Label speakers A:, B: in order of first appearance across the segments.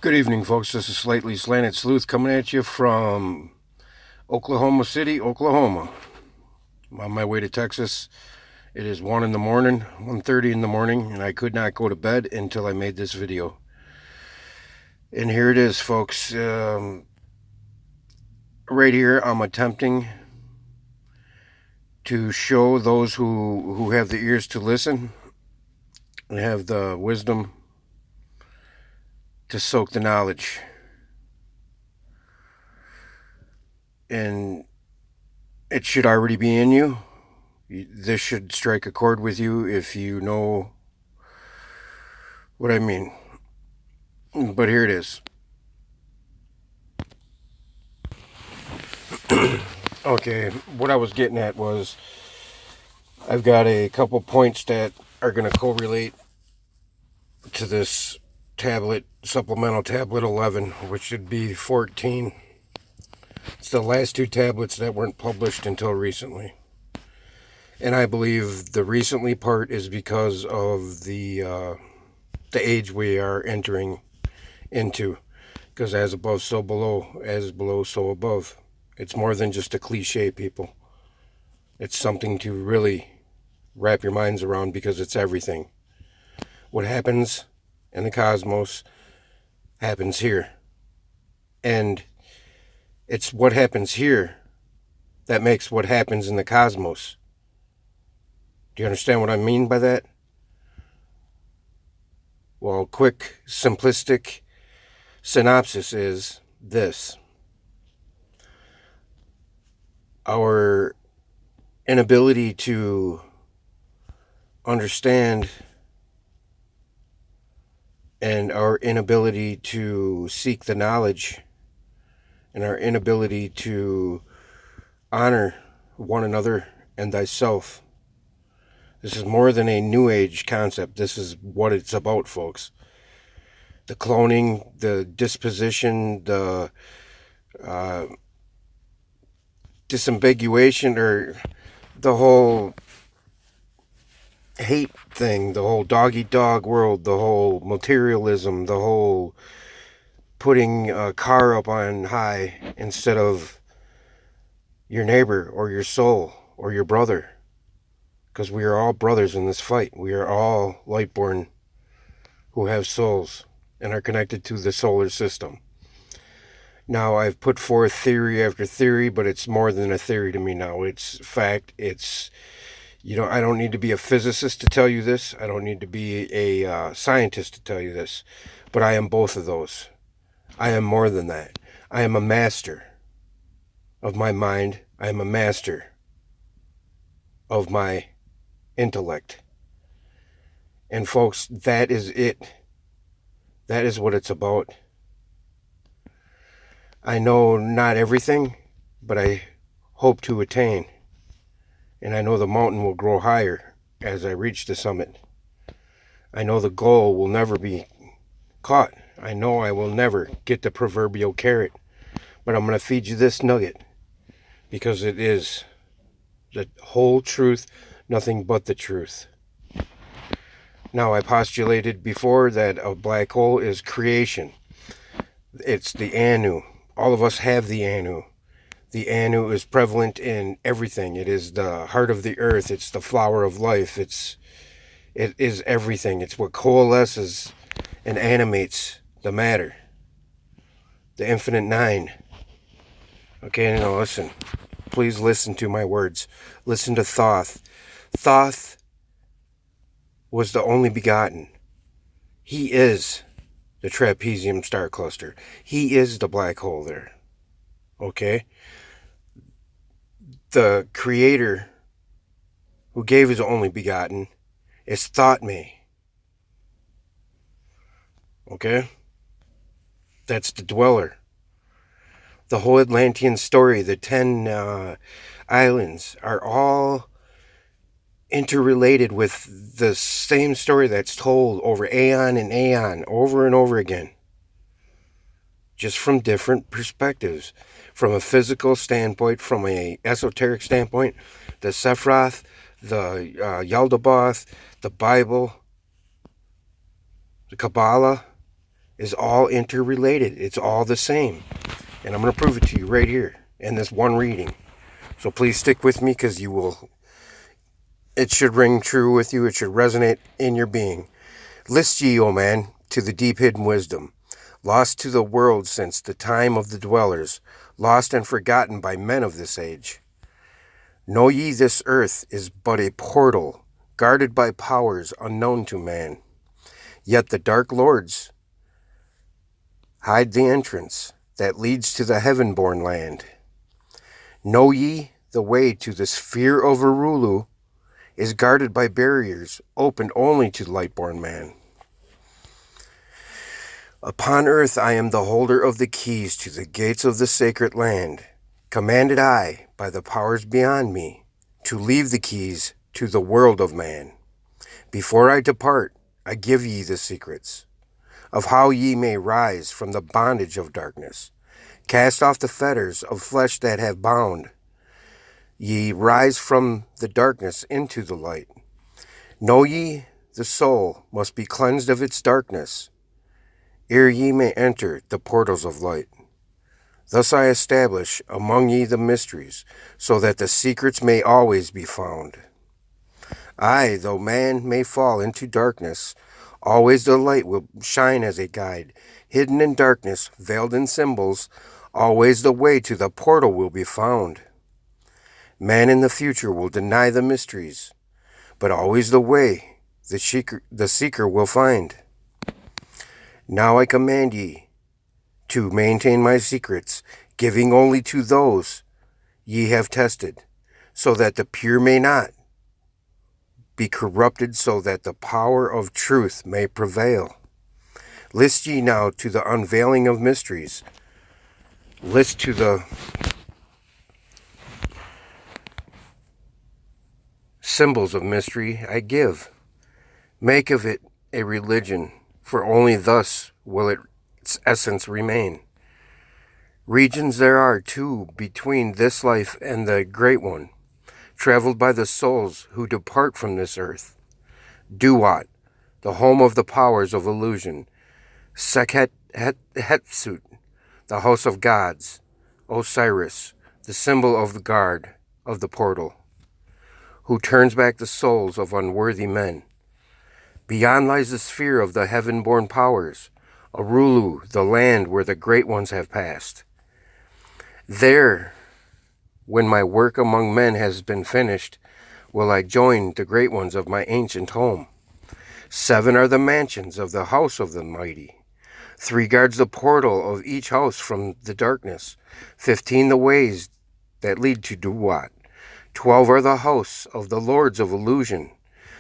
A: Good evening, folks. This is Slightly Slanted Sleuth coming at you from Oklahoma City, Oklahoma. I'm on my way to Texas. It is 1 in the morning, 1:30 in the morning, and I could not go to bed until I made this video. And here it is, folks. Right here, I'm attempting to show those who have the ears to listen and have the wisdom to soak the knowledge. And it should already be in you. This should strike a chord with you if you know what I mean. But here it is. Okay, what I was getting at was I've got a couple points that are going to correlate to this tablet, supplemental tablet 11, which should be 14. It's the last two tablets that weren't published until recently. And I believe the recently part is because of the age we are entering into. Because as above, so below. As below, so above. It's more than just a cliche, people. It's something to really wrap your minds around because it's everything. What happens in the cosmos happens here. And it's what happens here that makes what happens in the cosmos. Do you understand what I mean by that? Well, quick, simplistic synopsis is this. Our inability to understand and our inability to seek the knowledge and our inability to honor one another and thyself. This is more than a new age concept. This is what it's about, folks. The cloning, the disposition, the disambiguation, or the whole hate thing, the whole dog-eat-dog world, the whole materialism, the whole putting a car up on high instead of your neighbor or your soul or your brother. Because we are all brothers in this fight. We are all lightborn who have souls and are connected to the solar system. Now, I've put forth theory after theory, but it's more than a theory to me now. It's fact. It's, I don't need to be a physicist to tell you this. I don't need to be a scientist to tell you this. But I am both of those. I am more than that. I am a master of my mind. I am a master of my intellect. And folks, that is it. That is what it's about. I know not everything, but I hope to attain. And I know the mountain will grow higher as I reach the summit. I know the goal will never be caught. I know I will never get the proverbial carrot. But I'm going to feed you this nugget because it is the whole truth, nothing but the truth. Now, I postulated before that a black hole is creation. It's the Anu. All of us have the Anu. The Anu is prevalent in everything. It is the heart of the earth. It's the flower of life. It is everything. It's what coalesces and animates the matter. The infinite nine. Okay, now listen. Please listen to my words. Listen to Thoth. Thoth was the only begotten. He is the trapezium star cluster. He is the black hole there. Okay? The creator who gave his only begotten is Thoth-me. Okay? That's the dweller. The whole Atlantean story, the 10 islands, are all interrelated with the same story that's told over aeon and aeon, over and over again. Just from different perspectives. From a physical standpoint, from a esoteric standpoint, the Sephiroth, the Yaldabaoth, the Bible, the Kabbalah, is all interrelated. It's all the same. And I'm going to prove it to you right here in this one reading. So please stick with me because it should ring true with you. It should resonate in your being. List ye, O man, to the deep hidden wisdom, lost to the world since the time of the dwellers, lost and forgotten by men of this age. Know ye this earth is but a portal, guarded by powers unknown to man. Yet the dark lords hide the entrance that leads to the heaven-born land. Know ye the way to the sphere of Arulu is guarded by barriers opened only to light-born man. Upon earth I am the holder of the keys to the gates of the sacred land, commanded I by the powers beyond me to leave the keys to the world of man. Before I depart, I give ye the secrets of how ye may rise from the bondage of darkness. Cast off the fetters of flesh that have bound. Ye rise from the darkness into the light. Know ye the soul must be cleansed of its darkness, ere ye may enter the portals of light. Thus I establish among ye the mysteries, so that the secrets may always be found. Aye, though man may fall into darkness, always the light will shine as a guide. Hidden in darkness, veiled in symbols, always the way to the portal will be found. Man in the future will deny the mysteries, but always the way the seeker will find. Now I command ye to maintain my secrets, giving only to those ye have tested, so that the pure may not be corrupted, so that the power of truth may prevail. List ye now to the unveiling of mysteries. List to the symbols of mystery I give. Make of it a religion, for only thus will its essence remain. Regions there are, too, between this life and the great one, traveled by the souls who depart from this earth. Duat, the home of the powers of illusion. Sekhet Hetsut, the house of gods. Osiris, the symbol of the guard of the portal, who turns back the souls of unworthy men. Beyond lies the sphere of the heaven-born powers, Arulu, the land where the great ones have passed. There, when my work among men has been finished, will I join the great ones of my ancient home. 7 are the mansions of the house of the mighty. 3 guards the portal of each house from the darkness. 15 the ways that lead to Duat. 12 are the house of the lords of illusion,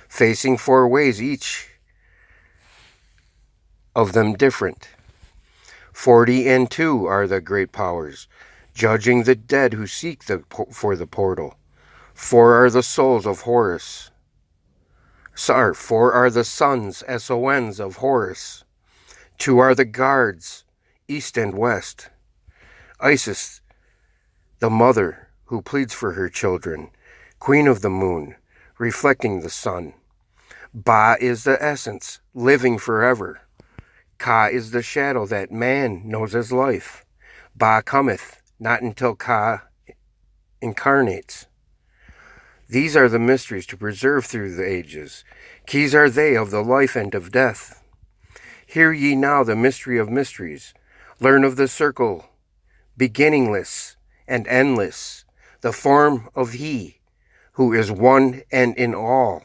A: facing 4 ways, each of them different. 40 are the great powers, judging the dead who seek for the portal. 4 are the souls of Horus. 4 are the sons, SONs, of Horus. 2 are the guards, east and west. Isis, the mother who pleads for her children, queen of the moon, reflecting the sun. Ba is the essence, living forever. Ka is the shadow that man knows as life. Ba cometh, not until Ka incarnates. These are the mysteries to preserve through the ages. Keys are they of the life and of death. Hear ye now the mystery of mysteries. Learn of the circle, beginningless and endless, the form of He who is one and in all.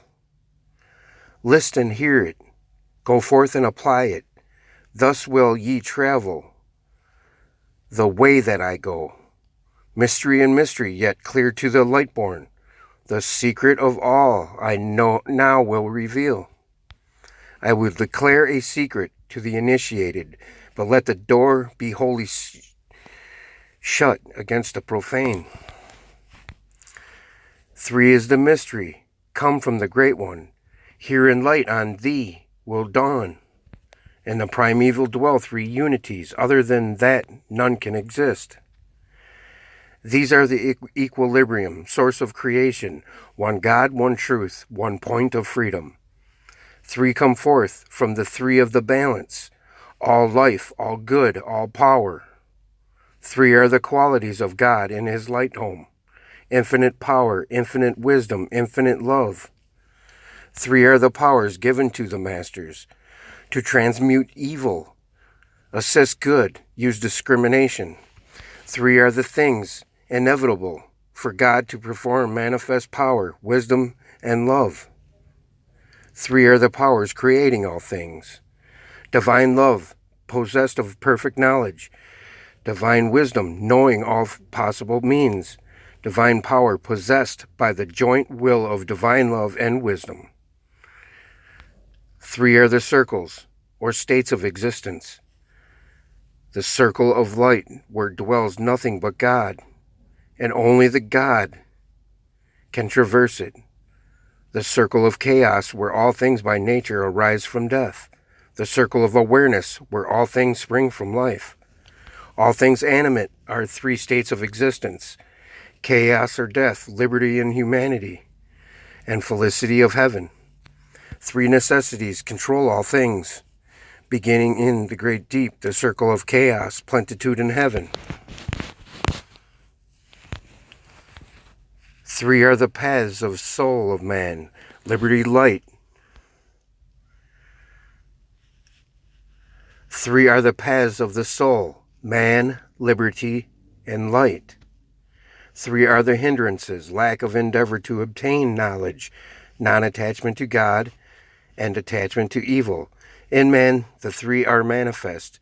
A: List and hear it. Go forth and apply it. Thus will ye travel the way that I go. Mystery and mystery, yet clear to the light-born. The secret of all I know now will reveal. I will declare a secret to the initiated, but let the door be wholly shut against the profane. 3 is the mystery, come from the Great One. Here in light on thee will dawn. In the primeval dwell 3 unities, other than that none can exist. These are the equilibrium, source of creation, one God, one truth, one point of freedom. 3 come forth from the 3 of the balance, all life, all good, all power. 3 are the qualities of God in his light home: infinite power, infinite wisdom, infinite love. 3 are the powers given to the masters to transmute evil, assist good, use discrimination. 3 are the things inevitable for God to perform manifest power, wisdom, and love. 3 are the powers creating all things: divine love, possessed of perfect knowledge; divine wisdom, knowing all possible means; divine power, possessed by the joint will of divine love and wisdom. 3 are the circles, or states of existence: the circle of light, where dwells nothing but God, and only the God can traverse it; the circle of chaos, where all things by nature arise from death; the circle of awareness, where all things spring from life. All things animate are 3 states of existence: chaos or death, liberty and humanity, and felicity of heaven. 3 necessities control all things, beginning in the great deep, the circle of chaos, plenitude in heaven. 3 are the paths of soul of man: liberty, light. 3 are the paths of the soul: man, liberty, and light. 3 are the hindrances: lack of endeavor to obtain knowledge, non-attachment to God, and attachment to evil. In man, the 3 are manifest.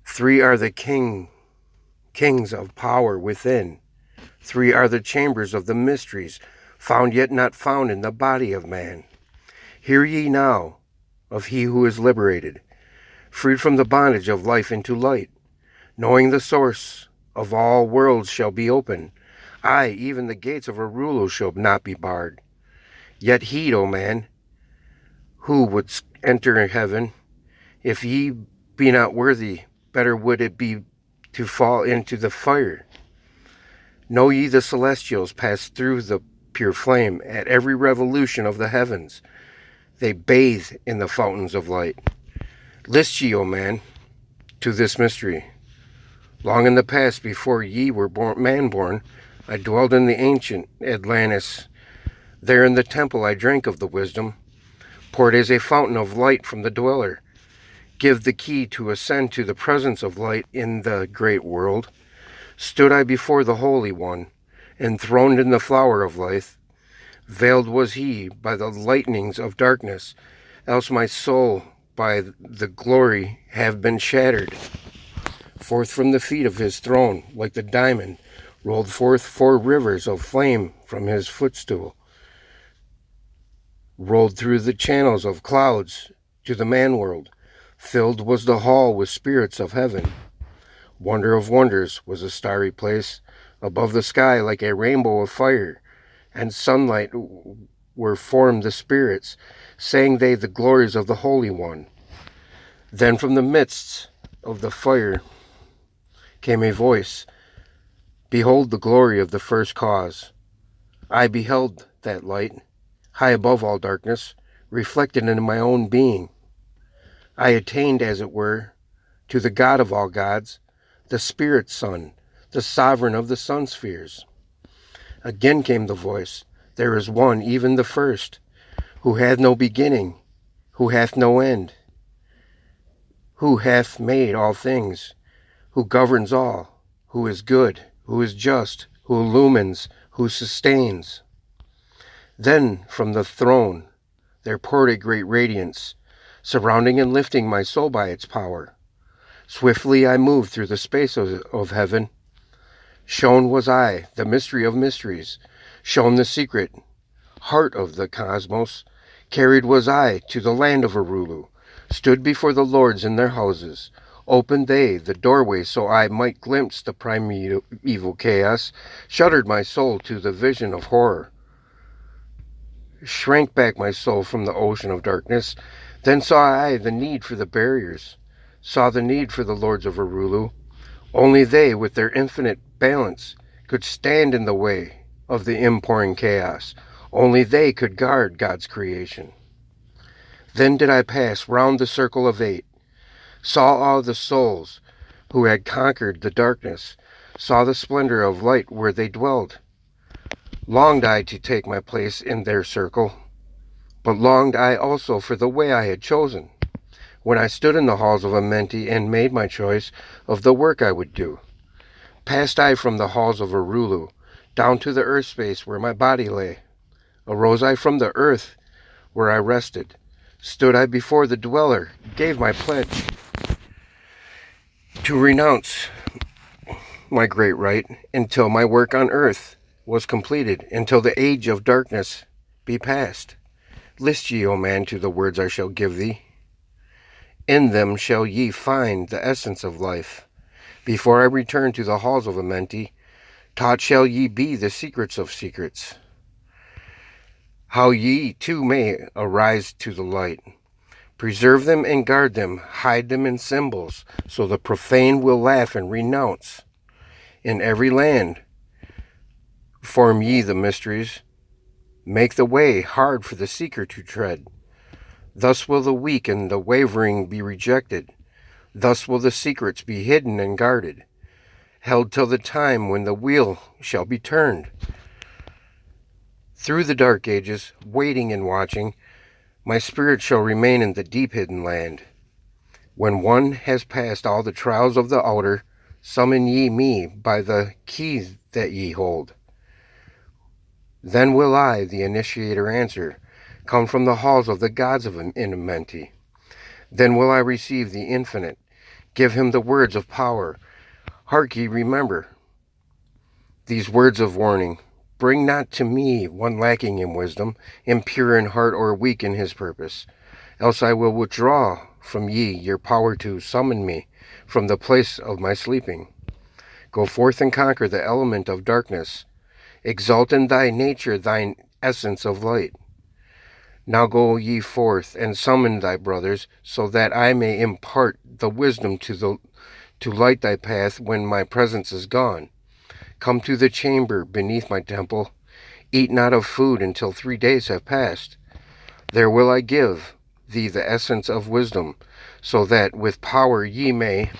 A: 3 are the kings of power within. 3 are the chambers of the mysteries, found yet not found in the body of man. Hear ye now of he who is liberated, freed from the bondage of life into light, knowing the source of all worlds shall be open. Aye, even the gates of Arulu shall not be barred. Yet heed, O man, who would enter heaven, if ye be not worthy, better would it be to fall into the fire. Know ye the celestials pass through the pure flame at every revolution of the heavens. They bathe in the fountains of light. List ye, O man, to this mystery. Long in the past, before ye were man-born, I dwelled in the ancient Atlantis. There in the temple I drank of the wisdom, poured as a fountain of light from the dweller. Give the key to ascend to the presence of light in the great world. Stood I before the Holy One, enthroned in the flower of life. Veiled was he by the lightnings of darkness, else my soul by the glory have been shattered. Forth from the feet of his throne, like the diamond, rolled forth 4 rivers of flame from his footstool. Rolled through the channels of clouds to the man-world. Filled was the hall with spirits of heaven. Wonder of wonders was a starry place, above the sky like a rainbow of fire, and sunlight were formed the spirits, sang they the glories of the Holy One. Then from the midst of the fire came a voice, behold the glory of the first cause. I beheld that light, high above all darkness, reflected in my own being. I attained, as it were, to the God of all gods, the Spirit Son, the sovereign of the sun spheres. Again came the voice, there is one, even the first, who hath no beginning, who hath no end, who hath made all things, who governs all, who is good, who is just, who illumines, who sustains. Then from the throne there poured a great radiance, surrounding and lifting my soul by its power. Swiftly I moved through the space of heaven. Shown was I the mystery of mysteries, shown the secret heart of the cosmos. Carried was I to the land of Arulu, stood before the lords in their houses. Opened they the doorway so I might glimpse the primeval chaos, shuddered my soul to the vision of horror. Shrank back my soul from the ocean of darkness. Then saw I the need for the barriers, saw the need for the lords of Arulu. Only they, with their infinite balance, could stand in the way of the impouring chaos. Only they could guard God's creation. Then did I pass round the circle of 8, saw all the souls who had conquered the darkness, saw the splendor of light where they dwelled. Longed I to take my place in their circle, but longed I also for the way I had chosen, when I stood in the halls of Amenti and made my choice of the work I would do. Passed I from the halls of Arulu, down to the earth space where my body lay. Arose I from the earth where I rested. Stood I before the dweller, gave my pledge to renounce my great right until my work on earth was completed, until the age of darkness be past. List ye, O man, to the words I shall give thee. In them shall ye find the essence of life. Before I return to the halls of Amenti, taught shall ye be the secrets of secrets, how ye too may arise to the light. Preserve them and guard them, hide them in symbols, so the profane will laugh and renounce. In every land form ye the mysteries, make the way hard for the seeker to tread. Thus will the weak and the wavering be rejected. Thus will the secrets be hidden and guarded, held till the time when the wheel shall be turned. Through the dark ages, waiting and watching, my spirit shall remain in the deep hidden land. When one has passed all the trials of the outer, summon ye me by the key that ye hold. Then will I, the initiator, answer, come from the halls of the gods of Amenti. Then will I receive the infinite, give him the words of power. Hark ye, remember these words of warning. Bring not to me one lacking in wisdom, impure in heart or weak in his purpose, else I will withdraw from ye your power to summon me from the place of my sleeping. Go forth and conquer the element of darkness. Exalt in thy nature thine essence of light. Now go ye forth and summon thy brothers, so that I may impart the wisdom to light thy path when my presence is gone. Come to the chamber beneath my temple. Eat not of food until 3 days have passed. There will I give thee the essence of wisdom, so that with power ye may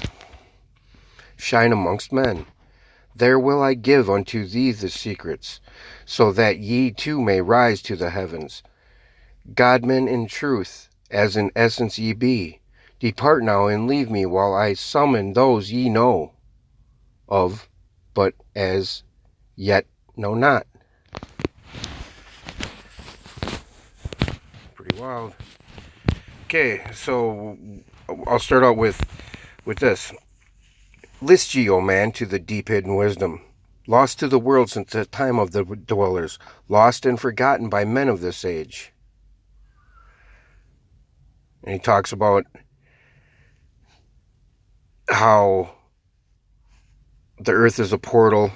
A: shine amongst men. There will I give unto thee the secrets, so that ye too may rise to the heavens. God-men in truth, as in essence ye be. Depart now and leave me while I summon those ye know of, but as yet know not. Pretty wild. Okay, so I'll start out with this. List ye, O man, to the deep hidden wisdom, lost to the world since the time of the dwellers, lost and forgotten by men of this age. And he talks about how the earth is a portal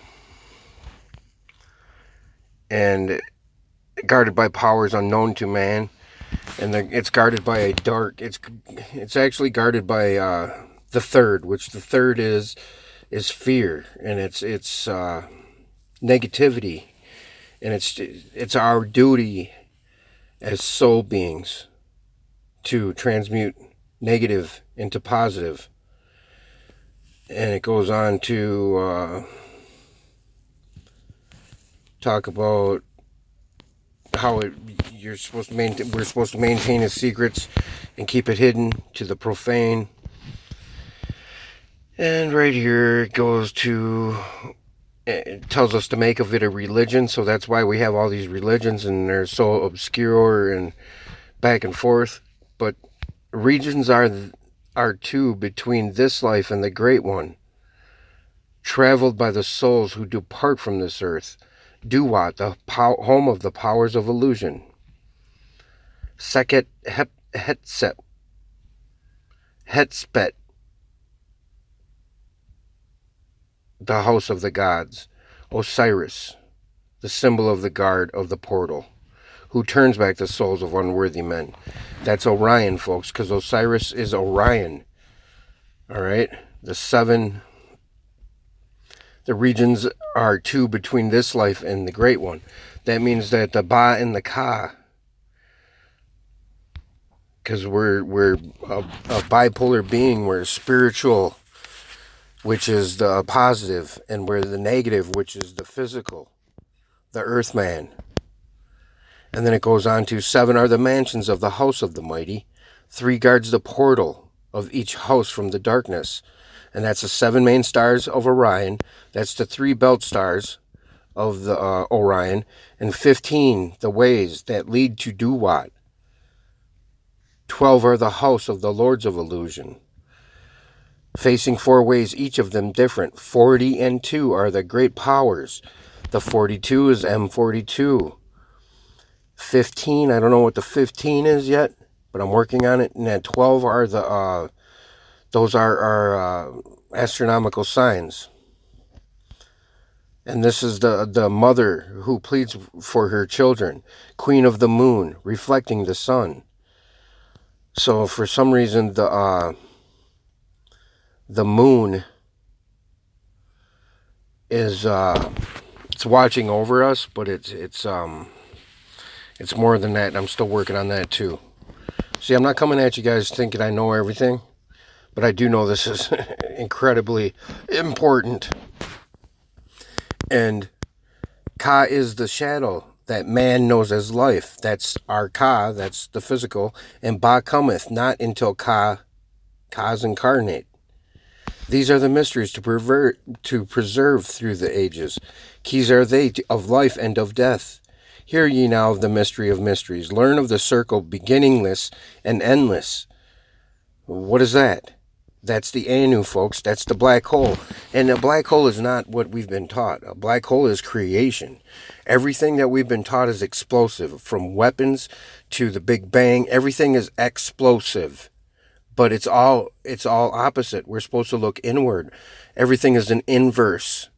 A: and guarded by powers unknown to man, and it's guarded by a dark. It's actually guarded by the third, which the third is fear, and it's negativity, and it's our duty as soul beings to transmute negative into positive. And it goes on to talk about how we're supposed to maintain his secrets and keep it hidden to the profane. And right here it goes to, it tells us to make of it a religion, so that's why we have all these religions and they're so obscure and back and forth. But regions are two between this life and the great one, traveled by the souls who depart from this earth. Duat, the home of the powers of illusion. Sekhet Hetspet, the house of the gods. Osiris, the symbol of the guard of the portal, who turns back the souls of unworthy men. That's Orion, folks, because Osiris is Orion. All right? The regions are two between this life and the great one. That means that the Ba and the Ka because we're a bipolar being. We're spiritual, which is the positive, and we're the negative, which is the physical, the earth man. And then it goes on to 7 are the mansions of the house of the mighty. 3 guards the portal of each house from the darkness. And that's the 7 main stars of Orion. That's the 3 belt stars of the Orion. And 15, the ways that lead to Duat. 12 are the house of the lords of illusion, facing 4 ways, each of them different. 40 and 2 are the great powers. The 42 is M42. 15, I don't know what the 15 is yet, but I'm working on it. And then 12 are the those are our astronomical signs. And this is the mother who pleads for her children, queen of the moon, reflecting the sun. So for some reason the moon is it's watching over us, but it's more than that. I'm still working on that too. See, I'm not coming at you guys thinking I know everything, but I do know this is incredibly important. And Ka is the shadow that man knows as life. That's our Ka, that's the physical. And Ba cometh not until Ka's incarnate. These are the mysteries to preserve through the ages. Keys are they of life and of death. Hear ye now of the mystery of mysteries. Learn of the circle beginningless and endless. What is that? That's the Anu, folks. That's the black hole. And a black hole is not what we've been taught. A black hole is creation. Everything that we've been taught is explosive. From weapons to the Big Bang, everything is explosive. But it's all opposite. We're supposed to look inward. Everything is an inverse,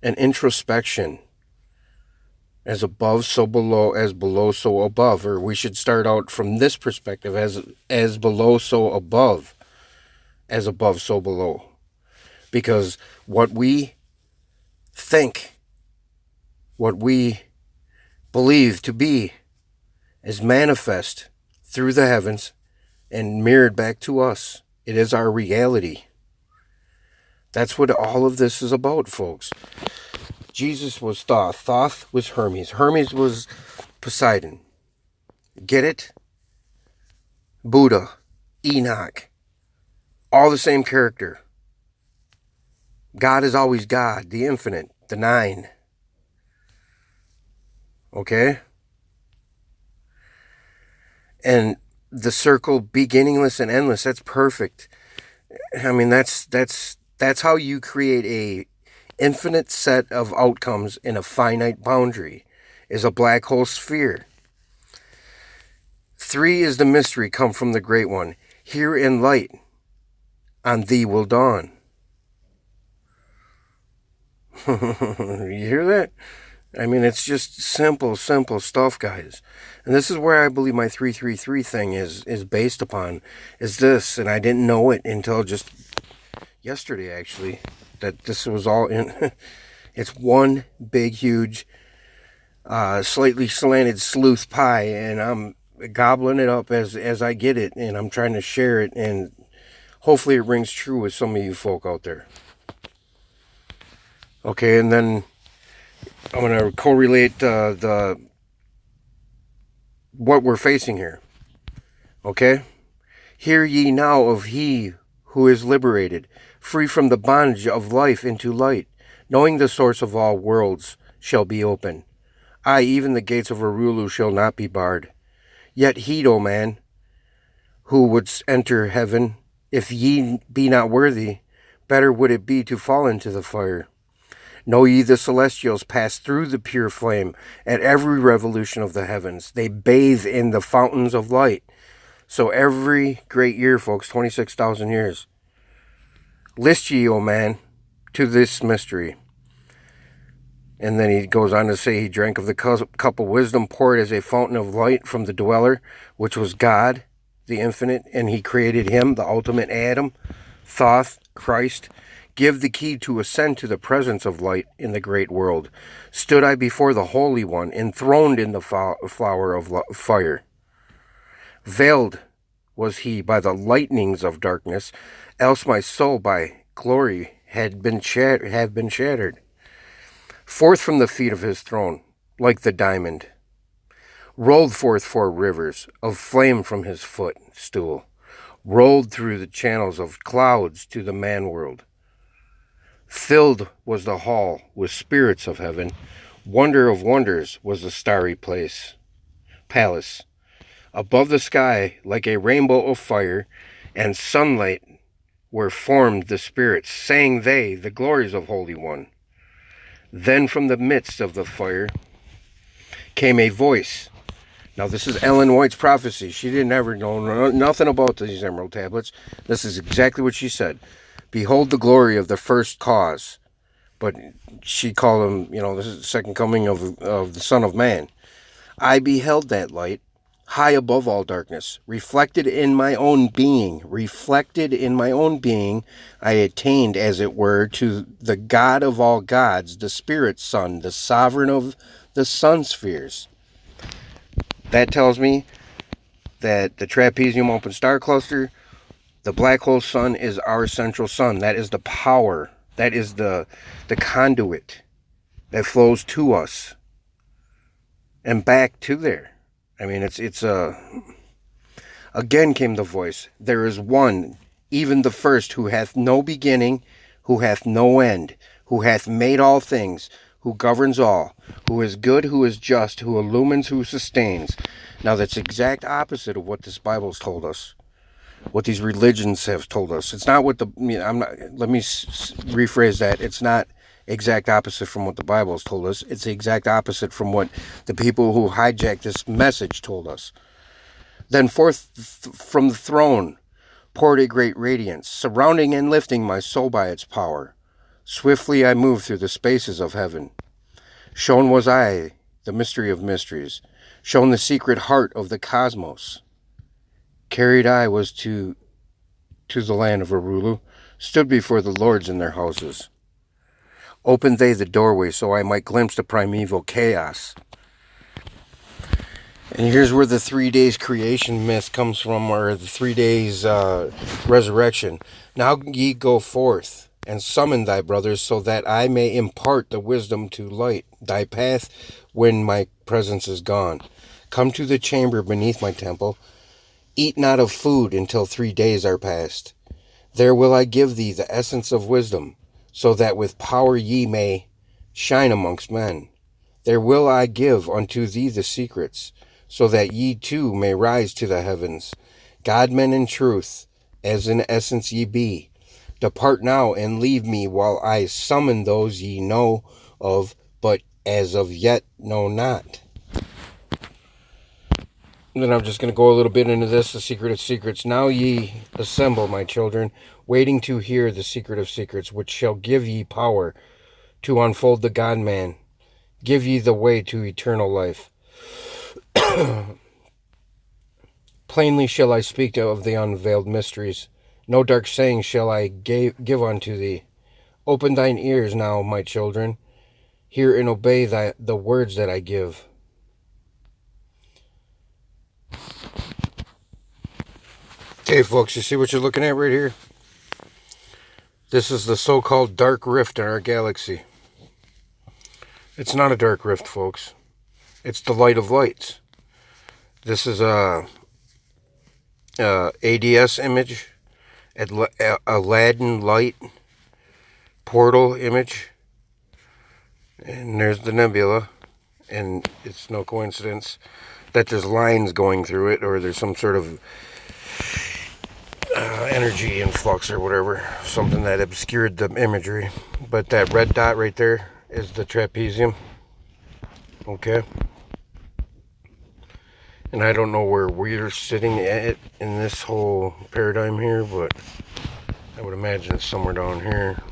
A: an introspection. As above, so below, as below, so above. Or we should start out from this perspective, as below, so above. As above, so below. Because what we think, what we believe to be, is manifest through the heavens and mirrored back to us. It is our reality. That's what all of this is about, folks. Jesus was Thoth. Thoth was Hermes. Hermes was Poseidon. Get it? Buddha. Enoch. All the same character. God is always God, the infinite, the 9. Okay? And the circle beginningless and endless, that's perfect. I mean, that's how you create a infinite set of outcomes in a finite boundary, is a black hole sphere. 3 is the mystery come from the great one. Here in light on thee will dawn. You hear that? I mean, it's just simple stuff, guys. And this is where I believe my 333 thing is based upon, is this. And I didn't know it until just yesterday, actually, that this was all in. It's one big, huge, slightly slanted sleuth pie, and I'm gobbling it up as I get it, and I'm trying to share it, and hopefully it rings true with some of you folk out there. Okay, and then I'm going to correlate what we're facing here. Okay? Hear ye now of he who is liberated, free from the bondage of life into light, knowing the source of all worlds shall be open. Aye, even the gates of Arulu shall not be barred. Yet heed, O man, who wouldst enter heaven, if ye be not worthy, better would it be to fall into the fire. Know ye the celestials pass through the pure flame at every revolution of the heavens. They bathe in the fountains of light. So every great year, folks, 26,000 years. List ye, O man, to this mystery. And then he goes on to say he drank of the cup of wisdom poured as a fountain of light from the dweller, which was God, the infinite, and he created him, the ultimate Adam, Thoth, Christ. Give the key to ascend to the presence of light in the great world. Stood I before the Holy One, enthroned in the flower of fire. Veiled was he by the lightnings of darkness, else my soul by glory had been shattered. Forth from the feet of his throne, like the diamond, rolled forth 4 rivers of flame from his footstool, rolled through the channels of clouds to the man world. Filled was the hall with spirits of heaven. Wonder of wonders was the starry palace. Above the sky, like a rainbow of fire and sunlight, were formed the spirits, sang they the glories of Holy One. Then from the midst of the fire came a voice. Now this is Ellen White's prophecy. She didn't ever know nothing about these emerald tablets. This is exactly what she said. Behold the glory of the first cause. But she called him, this is the second coming of the Son of Man. I beheld that light, high above all darkness, reflected in my own being. I attained, as it were, to the God of all gods, the Spirit Son, the sovereign of the sun spheres. That tells me that the trapezium open star cluster, the black hole sun, is our central sun. That is the power. That is the conduit that flows to us and back to there. I mean, it's again came the voice. There is one, even the first, who hath no beginning, who hath no end, who hath made all things, who governs all, who is good, who is just, who illumines, who sustains. Now that's the exact opposite of what this Bible's told us. What these religions have told us. It's not what let me rephrase that. It's not exact opposite from what the Bible has told us. It's the exact opposite from what the people who hijacked this message told us. Then forth from the throne poured a great radiance, surrounding and lifting my soul by its power. Swiftly I moved through the spaces of heaven. Shown was I the mystery of mysteries, shown the secret heart of the cosmos. Carried I was to the land of Arulu, stood before the lords in their houses. Opened they the doorway so I might glimpse the primeval chaos. And here's where the 3 days creation myth comes from, or the 3 days resurrection. Now ye go forth and summon thy brothers, so that I may impart the wisdom to light thy path when my presence is gone. Come to the chamber beneath my temple. Eat not of food until 3 days are past. There will I give thee the essence of wisdom, so that with power ye may shine amongst men. There will I give unto thee the secrets, so that ye too may rise to the heavens. God-men in truth, as in essence ye be. Depart now and leave me while I summon those ye know of, but as of yet know not. And then I'm just going to go a little bit into this, the secret of secrets. Now ye assemble, my children, waiting to hear the secret of secrets, which shall give ye power to unfold the God-man, give ye the way to eternal life. Plainly shall I speak of the unveiled mysteries. No dark saying shall I give unto thee. Open thine ears now, my children. Hear and obey the words that I give. Okay, folks, you see what you're looking at right here? This is the so-called dark rift in our galaxy. It's not a dark rift, folks. It's the light of lights. This is a ADS image, Aladdin light portal image, and there's the nebula. And it's no coincidence that there's lines going through it, or there's some sort of energy influx or whatever, something that obscured the imagery. But that red dot right there is the trapezium. Okay. And I don't know where we're sitting at in this whole paradigm here, but I would imagine it's somewhere down here.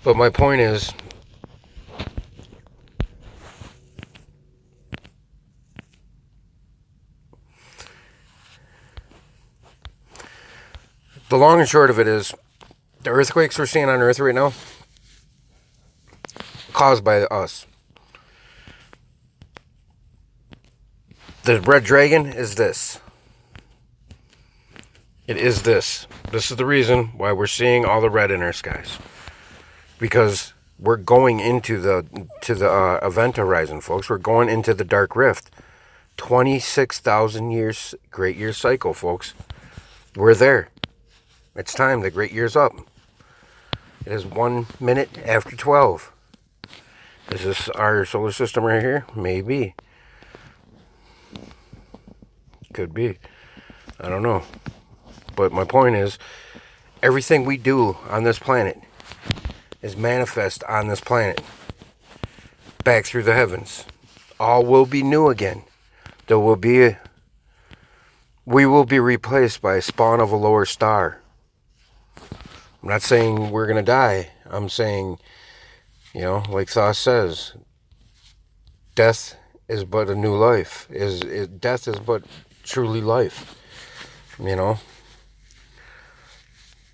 A: But my point is, the long and short of it is, the earthquakes we're seeing on Earth right now, caused by us. The red dragon is this. It is this. This is the reason why we're seeing all the red in our skies. Because we're going into the event horizon, folks. We're going into the dark rift. 26,000 years, great year cycle, folks. We're there. It's time. The great year's up. It is 1 minute after 12. Is this our solar system right here? Maybe. Could be. I don't know. But my point is, everything we do on this planet is manifest on this planet. Back through the heavens. All will be new again. There will be we will be replaced by a spawn of a lower star. I'm not saying we're going to die. I'm saying, like Thoth says, death is but a new life. Death is but truly life.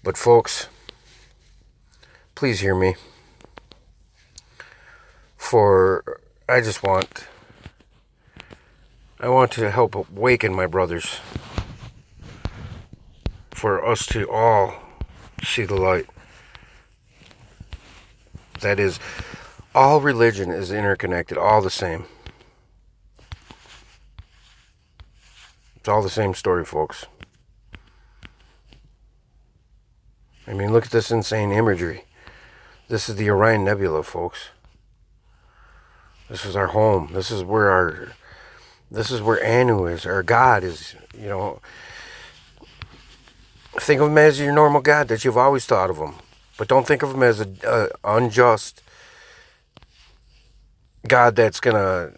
A: But folks, please hear me. I want to help awaken my brothers. For us to all see the light. That is, all religion is interconnected, all the same. It's all the same story, folks. I mean, look at this insane imagery. This is the Orion Nebula, folks. This is our home. This is where Anu is, our God is, Think of him as your normal God that you've always thought of him. But don't think of him as an unjust God that's going to,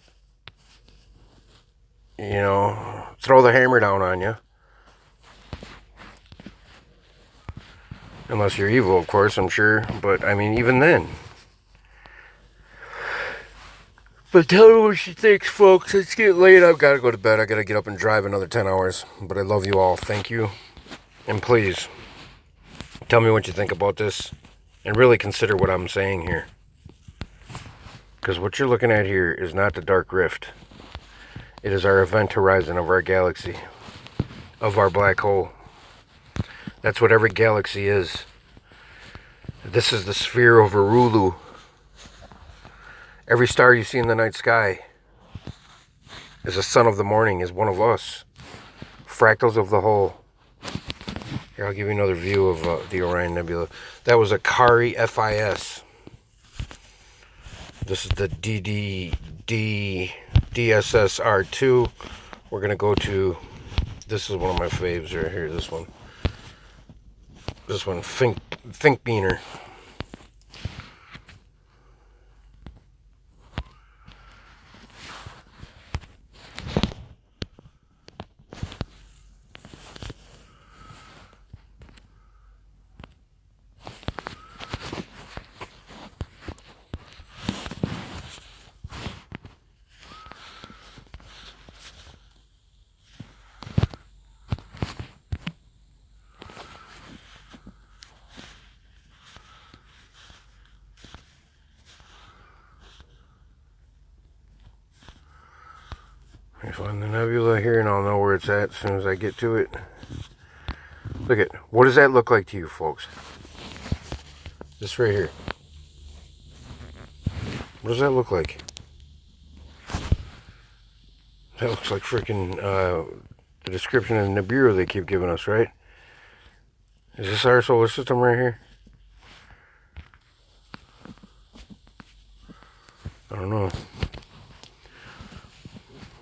A: throw the hammer down on you. Unless you're evil, of course, I'm sure. But, I mean, even then. But tell me what she thinks, folks. It's getting late. I've got to go to bed. I got to get up and drive another 10 hours. But I love you all. Thank you. And please, tell me what you think about this. And really consider what I'm saying here. Because what you're looking at here is not the dark rift. It is our event horizon of our galaxy. Of our black hole. That's what every galaxy is. This is the sphere over Rulu. Every star you see in the night sky is a son of the morning, is one of us. Fractals of the whole. Here, I'll give you another view of the Orion Nebula. That was a Akari FIS. This is the DSSR2. We're going to go to... This is one of my faves right here, this one. This one, Think Beaner. I find the nebula here and I'll know where it's at as soon as I get to it. Look at, what does that look like to you folks? This right here. What does that look like? That looks like freaking the description of Nibiru they keep giving us, right? Is this our solar system right here? I don't know.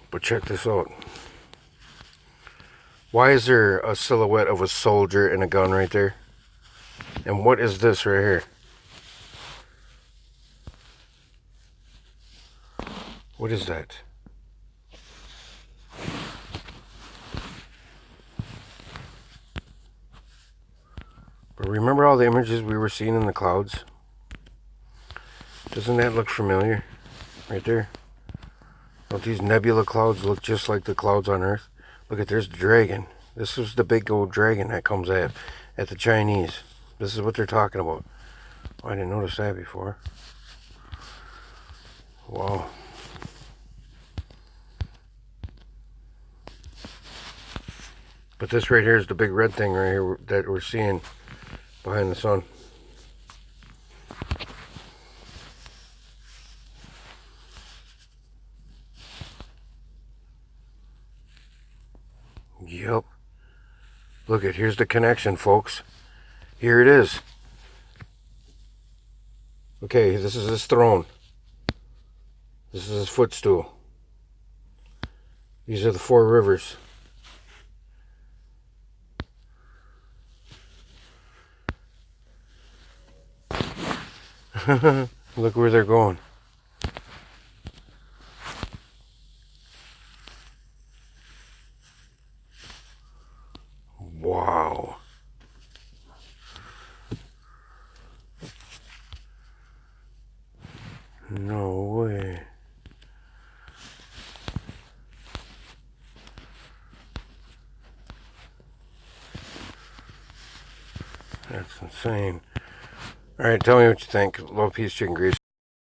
A: But check this out. Why is there a silhouette of a soldier and a gun right there? And what is this right here? What is that? But remember all the images we were seeing in the clouds? Doesn't that look familiar? Right there. Don't these nebula clouds look just like the clouds on Earth? Look at, there's the dragon. This is the big old dragon that comes at the Chinese. This is what they're talking about. Oh, I didn't notice that before. Wow. But this right here is the big red thing right here that we're seeing behind the sun. Yep. Look at, here's the connection, folks. Here it is. Okay, this is his throne. This is his footstool. These are the four rivers. Look where they're going. Wow. No way. That's insane. Alright, tell me what you think. Love, peace, chicken grease.